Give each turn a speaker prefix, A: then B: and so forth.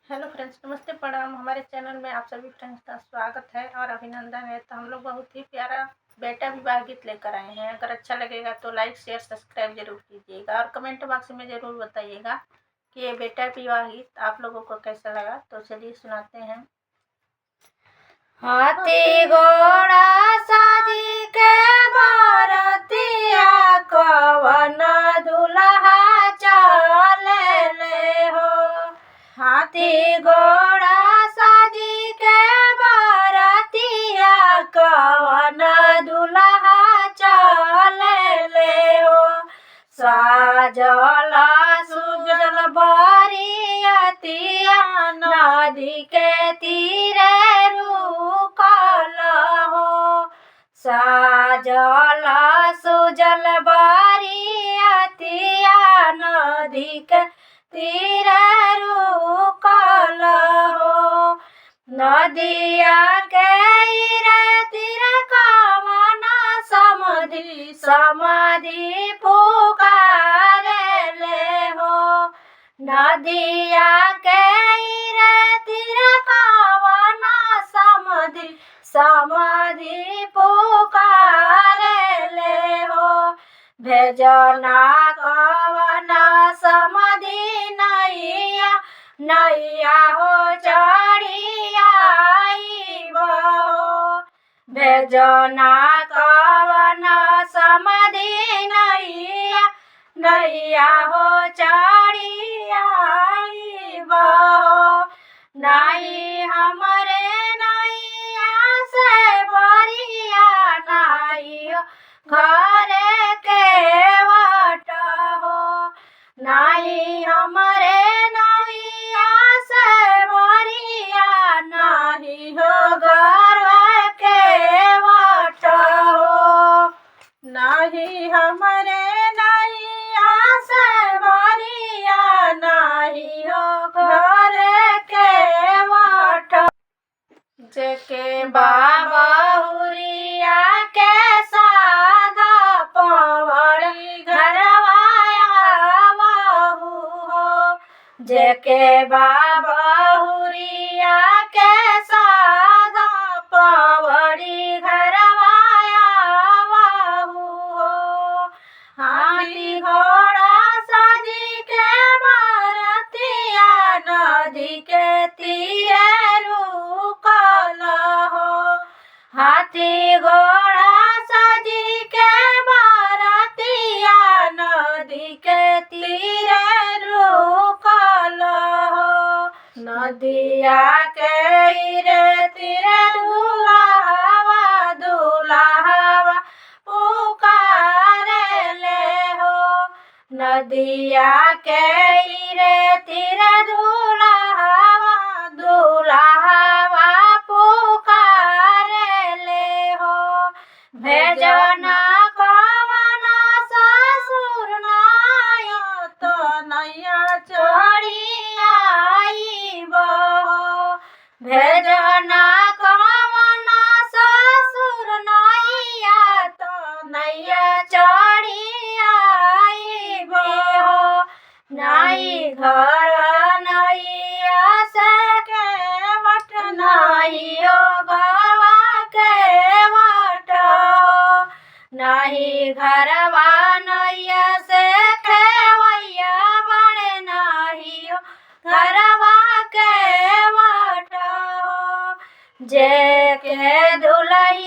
A: Hello friends, नमस्ते प्रणाम। हमारे चैनल में आप सभी फ्रेंड्स का स्वागत है और अभिनंदन है। तो हम लोग बहुत ही प्यारा बेटा विवाह गीत लेकर आए हैं। अगर अच्छा लगेगा तो लाइक शेयर सब्सक्राइब जरूर कीजिएगा और कमेंट बॉक्स में ज़रूर बताइएगा कि ये बेटा विवाह गीत आप लोगों को कैसा लगा। तो चलिए सुनाते हैं।
B: हाथी घोड़ा साजी के बरतिया कवन दुल्हा चले हो। हाथी घोड़ा साजी के बरतिया कवन दुल्हा चले हो। साजल सुजल बरियतिया नदी के तीरे रुकल हो। साजल सुजल बरियतिया नदी के तीरे रुकल हो। नदिया के तीरे कवन समाधि पुकारेले हो। नदिया के तीरे कवन समाधि पुकारेले हो। भेजना कवन समाधि नैया हो चढ़ियाइबो। भेजना कवन समाधि नैया हो चढ़ियाइबो। नाही हमरे नैया से बरिया नाही घरे के वट हो। नाही हमरे नैया से बरिया नाही हो घर के वट हो।
A: नाही हमरे नैया से बरिया नाही हो
B: घर के वट।
A: जेके
B: बाबा हुरिया के सादा पवड़ी घरवाया बहू हो। जेके बाबा हुरिया के सादा पवड़ी घरवाया बहू हो। हाथी घोड़ा साजी के बरतिया नदी के तीरे रुकल हो। हाथी घोड़ा साजी के बरतिया नदी के तीरे रुकल हो। नदिया के तीरे दुल्हावा पुकारेले हो। नदिया के तीरे दुल्हावा पुकारेले हो। भेजना कवन ससुर नाई
A: तो नैया
B: चढ़ियाइबो। भेजना कवन ससुर नैया तो नैया चढ़ियाइबो। नाई घर नैया से केवट नाही हो गवा केवट हो। नाही घरवा नैया से खेवैया बड़े नाही हो घरवा केवट हो। जेके दुलही